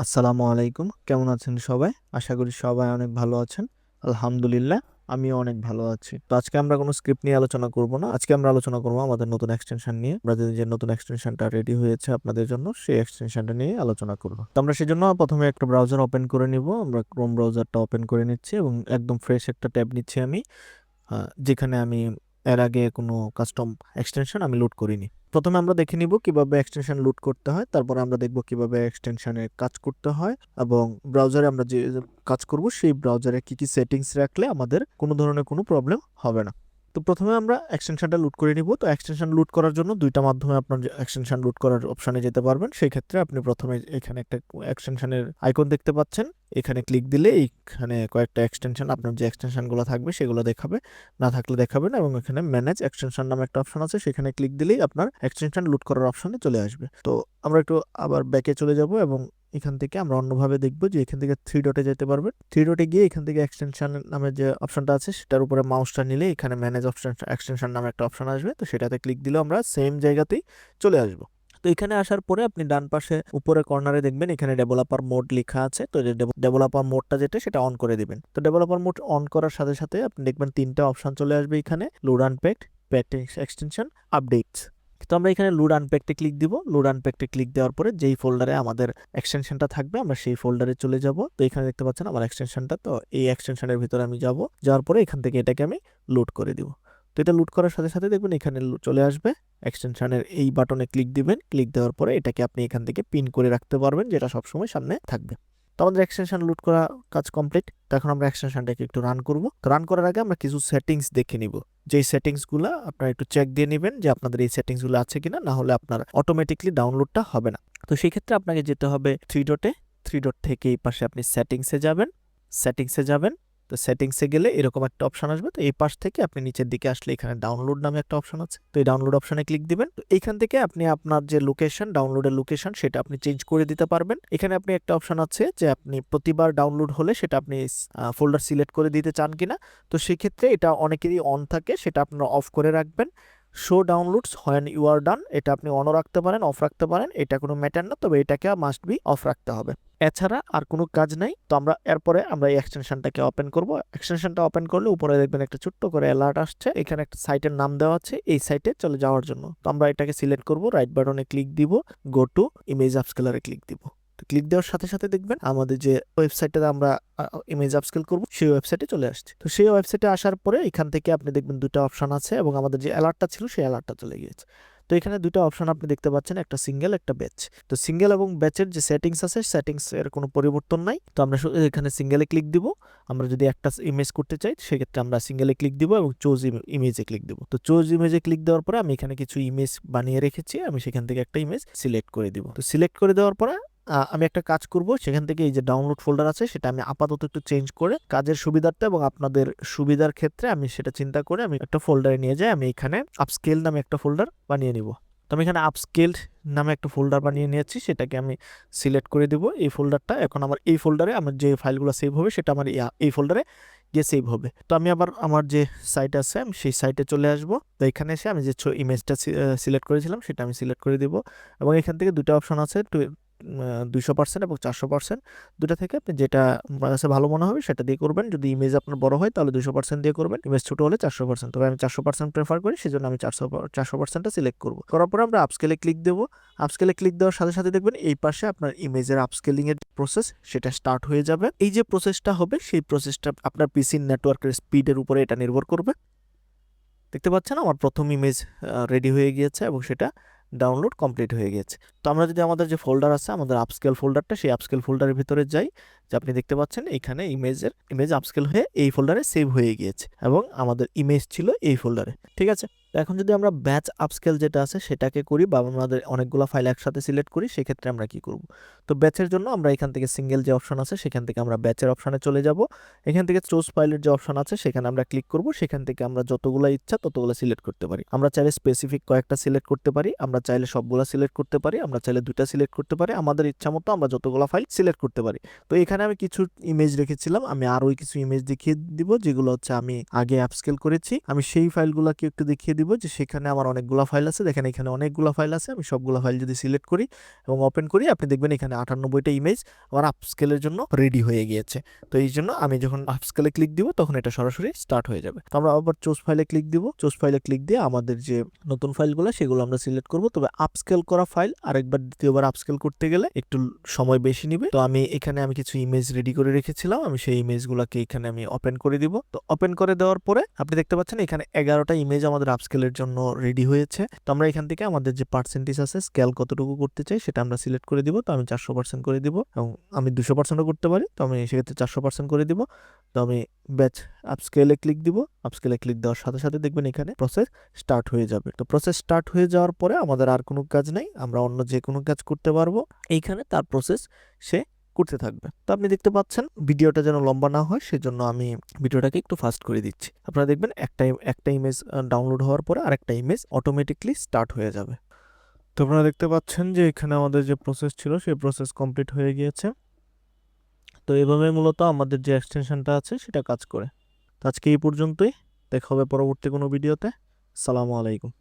আসসালামু আলাইকুম। কেমন আছেন সবাই? আশা করি সবাই অনেক ভালো আছেন। আলহামদুলিল্লাহ, আমিও অনেক ভালো আছি। তো আজকে আমরা কোনো স্ক্রিপ্ট নিয়ে আলোচনা করব না। আজকে আমরা আলোচনা করব আমাদের নতুন এক্সটেনশন নিয়ে। আমাদের যে নতুন এক্সটেনশনটা রেডি হয়েছে আপনাদের জন্য, সেই এক্সটেনশনটা নিয়ে আলোচনা করব। তো আমরা সেজন্য প্রথমে একটা ব্রাউজার ওপেন করে নিব। আমরা ক্রোম ব্রাউজারটা ওপেন করে নিচ্ছি এবং একদম ফ্রেশ একটা ট্যাব নিচ্ছি আমি, যেখানে আমি এর আগে কোনো কাস্টম এক্সটেনশন আমি লোড করিনি। প্রথমে আমরা দেখে নিব কিভাবে এক্সটেনশন লোড করতে হয়, তারপর আমরা দেখব কিভাবে এক্সটেনশনে কাজ করতে হয় এবং ব্রাউজারে আমরা যে যে কাজ করব সেই ব্রাউজারে কি কি সেটিংস রাখলে আমাদের কোনো ধরনের কোনো প্রবলেম হবে না। তো প্রথমে আমরা এক্সটেনশনটা লোড করে নিব। তো এক্সটেনশন লোড করার জন্য দুইটা মাধ্যমে আপনার এক্সটেনশন লোড করার অপশনে যেতে পারবেন। সেই ক্ষেত্রে আপনি প্রথমে এখানে একটা এক্সটেনশনের আইকন দেখতে পাচ্ছেন, এখানে ক্লিক দিলে এইখানে কয়েকটা এক্সটেনশন, আপনার যে এক্সটেনশনগুলো থাকবে সেগুলো দেখাবে, না থাকলে দেখাবে না। এবং এখানে ম্যানেজ এক্সটেনশন নামে একটা অপশন আছে, সেখানে ক্লিক দিলেই আপনার এক্সটেনশন লোড করার অপশনে চলে আসবে। তো আমরা একটু আবার ব্যাকে চলে যাব এবং এখান থেকে আমরা অন্যভাবে দেখবো যে এখান থেকে থ্রি ডটে যেতে পারবেন। থ্রি ডটে গিয়ে এখান থেকে এক্সটেনশন নামে যে অপশনটা আছে সেটার উপরে মাউসটা নিলে এখানে ম্যানেজ অপশন এক্সটেনশন নামে একটা অপশন আসবে। তো সেটাতে ক্লিক দিলেও আমরা সেম জায়গাতেই চলে আসবো। তো এখানে আসার পরে আপনি ডান পাশে উপরে কর্নারে দেখবেন এখানে ডেভেলপার মোড লেখা আছে। তো যে ডেভেলপার মোডটা যেটা সেটা অন করে দিবেন। তো ডেভেলপার মোড অন করার সাথে সাথে আপনি দেখবেন তিনটা অপশন চলে আসবে এখানে, লোড আনপ্যাকড, প্যাকেজ এক্সটেনশন, আপডেটস। তো আমরা এখানে লোড আনপ্যাকডে ক্লিক দিব। লোড আনপ্যাকডে ক্লিক দেওয়ার পরে যেই ফোল্ডারে আমাদের এক্সটেনশনটা থাকবে আমরা সেই ফোল্ডারে চলে যাব। তো এখানে দেখতে পাচ্ছেন আমার এক্সটেনশনটা, তো এই এক্সটেনশনের ভিতরে আমি যাব। যাওয়ার পরে এখান থেকে এটাকে আমি লোড করে দিব। তো এটা লোড করার সাথে সাথে দেখবেন এখানে চলে আসবে। এক্সটেনশনের এই বাটনে ক্লিক দিবেন। ক্লিক দেওয়ার পরে এটাকে আপনি এখান থেকে পিন করে রাখতে পারবেন, যেটা সবসময় সামনে থাকবে। তো আমাদের এক্সটেনশন লোড করা কাজ কমপ্লিট। তো এখন আমরা এক্সটেনশনটাকে একটু রান করব। তো রান করার আগে আমরা কিছু সেটিংস দেখে নিব। যেই সেটিংসগুলো আপনারা একটু চেক দিয়ে নেবেন যে আপনাদের এই সেটিংসগুলো আছে কিনা, না হলে আপনার অটোমেটিকলি ডাউনলোডটা হবে না। তো সেই ক্ষেত্রে আপনাকে যেতে হবে থ্রি ডটে। থ্রি ডট থেকে এই পাশে আপনি সেটিংসে যাবেন। সেটিংসে যাবেন, তো সেটিংসে গেলে এরকম একটা অপশন আসবে। তো এই পাশ থেকে আপনি নিচের দিকে আসলে এখানে ডাউনলোড নামে একটা অপশন আছে। তো এই ডাউনলোড অপশনে ক্লিক দিবেন। তো এইখান থেকে আপনি আপনার যে লোকেশন, ডাউনলোডের লোকেশন, সেটা আপনি চেঞ্জ করে দিতে পারবেন। এখানে আপনি একটা অপশন আছে যে আপনি প্রতিবার ডাউনলোড হলে সেটা আপনি ফোল্ডার সিলেক্ট করে দিতে চান কিনা। তো সেই ক্ষেত্রে এটা অনেকেরই অন থাকে, সেটা আপনারা অফ করে রাখবেন। Show downloads when you are done, এটা আপনি অনও রাখতে পারেন, অফ রাখতে পারেন, এটা কোনো ম্যাটার না, তবে এটাকে মাস্ট বি অফ রাখতে হবে। এছাড়া আর কোনো কাজ নাই। তো আমরা এরপরে আমরা এই এক্সটেনশনটাকে ওপেন করব। এক্সটেনশনটা ওপেন করলে উপরে দেখবেন একটা ছোট্ট করে অ্যালার্ট আসছে, এখানে একটা সাইটের নাম দেওয়া আছে, এই সাইটে চলে যাওয়ার জন্য। তো আমরা এটাকে সিলেক্ট করব, রাইট বাটনে ক্লিক দিব, গো টু ইমেজ আপস্কেলারে ক্লিক দিব। তো ক্লিক দেওয়ার সাথে সাথে দেখবেন আমাদের যে ওয়েবসাইটটাতে আমরা ইমেজ আপস্কেল করব সেই ওয়েবসাইটে চলে আসছে। তো সেই ওয়েবসাইটে আসার পরে এখান থেকে আপনি দেখবেন দুটো অপশন আছে এবং আমাদের যে অ্যালার্টটা ছিল সেই অ্যালার্টটা চলে গিয়েছে। তো এখানে দুটো অপশন আপনি দেখতে পাচ্ছেন, একটা সিঙ্গেল, একটা ব্যাচ। তো সিঙ্গেল এবং ব্যাচের যে সেটিংস আছে, সেটিংস এর কোনো পরিবর্তন নাই। তো আমরা এখানে সিঙ্গেলে ক্লিক দিব। আমরা যদি একটা ইমেজ করতে চাই সেক্ষেত্রে আমরা সিঙ্গেলে ক্লিক দিব এবং চুজ ইমেজে ক্লিক দিব। তো চুজ ইমেজে ক্লিক দেওয়ার পরে আমি এখানে কিছু ইমেজ বানিয়ে রেখেছি, আমি সেখান থেকে একটা ইমেজ সিলেক্ট করে দিব। তো সিলেক্ট করে দেওয়ার পরে আমি একটা কাজ করব, সেখান থেকে এই যে ডাউনলোড ফোল্ডার আছে সেটা আমি আপাতত একটু চেঞ্জ করে কাজের সুবিধার্থে এবং আপনাদের সুবিধার ক্ষেত্রে আমি সেটা চিন্তা করে আমি একটা ফোল্ডারে নিয়ে যাই। আমি এখানে আপস্কেল নামে একটা ফোল্ডার বানিয়ে নিব। তো আমি এখানে আপস্কেলড নামে একটা ফোল্ডার বানিয়ে নিয়েছি, সেটাকে আমি সিলেক্ট করে দিব এই ফোল্ডারটা। এখন আমার এই ফোল্ডারে আমার যে ফাইলগুলো সেভ হবে সেটা আমার এই ফোল্ডারে গিয়ে সেভ হবে। তো আমি আবার আমার যে সাইট আছে আমি সেই সাইটে চলে আসব। তো এখানে এসে আমি যে ইমেজটা সিলেক্ট করেছিলাম সেটা আমি সিলেক্ট করে দিব এবং এখান থেকে দুটো অপশন আছে, 200% এবং 400%, দুটা থেকে আপনি যেটা আপনার কাছে ভালো মনে হবে সেটা দিয়ে করবেন। যদি ইমেজ আপনার বড় হয় তাহলে 200% দিয়ে করবেন, ইমেজ ছোট হলে 400%। তবে আমি 400% প্রেফার করি, সেজন্য আমি 400%টা সিলেক্ট করব। করার পরে আমরা আপস্কেলে ক্লিক দেবো। আপস্কেলে ক্লিক দেওয়ার সাথে সাথে দেখবেন এই পাশে আপনার ইমেজের আপস্কেলিং এর প্রসেস সেটা স্টার্ট হয়ে যাবে। এই যে প্রসেসটা হবে সেই প্রসেসটা আপনার পিসির নেটওয়ার্কের স্পিডের উপরে এটা নির্ভর করবে। দেখতে পাচ্ছেন আমার প্রথম ইমেজ রেডি হয়ে গিয়েছে এবং সেটা ডাউনলোড কমপ্লিট হয়ে গেছে। তো আমরা যদি আমাদের যে ফোল্ডার আছে, আমাদের আপস্কেল ফোল্ডারটা, সেই আপস্কেল ফোল্ডারের ভিতরে যাই, যে আপনি দেখতে পাচ্ছেন এখানে ইমেজ আপস্কেল হয়ে এই ফোল্ডারে সেভ হয়ে গিয়েছে এবং আমাদের ইমেজ ছিল এই ফোল্ডারে। ঠিক আছে। তো এখন যদি আমরা ব্যাচ আপস্কেল যেটা আছে সেটাকে করি বা আমাদের অনেকগুলো ফাইল একসাথে সিলেক্ট করি, সেক্ষেত্রে আমরা কি করব? তো ব্যাচের জন্য আমরা এখান থেকে সিঙ্গেল যে অপশন আছে সেখান থেকে আমরা ব্যাচের অপশনে চলে যাব। এখান থেকে চুজ ফাইলের যে অপশন আছে সেখানে আমরা ক্লিক করব। সেখান থেকে আমরা যতগুলো ইচ্ছা ততগুলো সিলেক্ট করতে পারি। আমরা চাইলে স্পেসিফিক কয়েকটা সিলেক্ট করতে পারি, আমরা চাইলে সবগুলো সিলেক্ট করতে পারি, আমরা চাইলে দুইটা সিলেক্ট করতে পারি, আমাদের ইচ্ছা মতো আমরা যতগুলো ফাইল সিলেক্ট করতে পারি। তো এখানে আমি কিছু ইমেজ রেখেছিলাম, আমি আরো কিছু ইমেজ দেখিয়ে দিব যেগুলো হচ্ছে আমি আগে আপস্কেল করেছি। আমি সেই ফাইলগুলোকে একটু দেখিয়ে দিব দিব যে সেখানে আমার অনেকগুলা ফাইল আছে। দেখেন এখানে অনেকগুলা ফাইল আছে। আমি সবগুলা ফাইল যদি সিলেক্ট করি এবং ওপেন করি, আপনি দেখবেন এখানে 98টা ইমেজ আমার আপস্কেলের জন্য রেডি হয়ে গিয়েছে। তো এই জন্য আমি যখন আপস্কেলে ক্লিক দিব তখন এটা সরাসরি স্টার্ট হয়ে যাবে। তো আমরা আবার চুজ ফাইলে ক্লিক দিব। চুজ ফাইলে ক্লিক দিয়ে আমাদের যে নতুন ফাইলগুলো সেগুলো আমরা সিলেক্ট করব। তবে আপস্কেল করা ফাইল আরেকবার দ্বিতীয়বার আপস্কেল করতে গেলে একটু সময় বেশি নিবে। তো আমি এখানে কিছু ইমেজ রেডি করে রেখেছিলাম, আমি সেই ইমেজগুলোকে এখানে আমি ওপেন করে দিব। তো ওপেন করে দেওয়ার পরে আপনি দেখতে পাচ্ছেন এখানে 11টা ইমেজ আমাদের আপস্কেলের জন্য রেডি হয়েছে। তো আমরা এখান থেকে আমাদের যে পার্সেন্টেজ আছে, স্কেল কতটুকু করতে চাই সেটা আমরা সিলেক্ট করে দিব। তো আমি 400% করে দিব এবং আমি 200%ও করতে পারি। তো আমি সেক্ষেত্রে 400% করে দিব। তো আমি ব্যাচ আপস্কেলে ক্লিক দিব। আপস্কেলে ক্লিক দেওয়ার সাথে সাথে দেখবেন এখানে প্রসেস স্টার্ট হয়ে যাবে। তো প্রসেস স্টার্ট হয়ে যাওয়ার পরে আমাদের আর কোনো কাজ নাই, আমরা অন্য যে কোনো কাজ করতে পারবো। এইখানে তার প্রসেস সে করতে থাকবে। তো আপনি দেখতে পাচ্ছেন ভিডিওটা যেন লম্বা না হয় সেজন্য আমি ভিডিওটাকে একটু ফাস্ট করে দিচ্ছি। আপনারা দেখবেন একটা ইমেজ ডাউনলোড হওয়ার পরে আরেকটা ইমেজ অটোমেটিকলি স্টার্ট হয়ে যাবে। তো আপনারা দেখতে পাচ্ছেন যে এখানে আমাদের যে প্রসেস ছিল সেই প্রসেস কমপ্লিট হয়ে গিয়েছে। তো এভাবে মূলত আমাদের যে এক্সটেনশনটা আছে সেটা কাজ করে। তো আজকে এই পর্যন্তই, দেখা হবে পরবর্তী কোনো ভিডিওতে। আসসালামু আলাইকুম।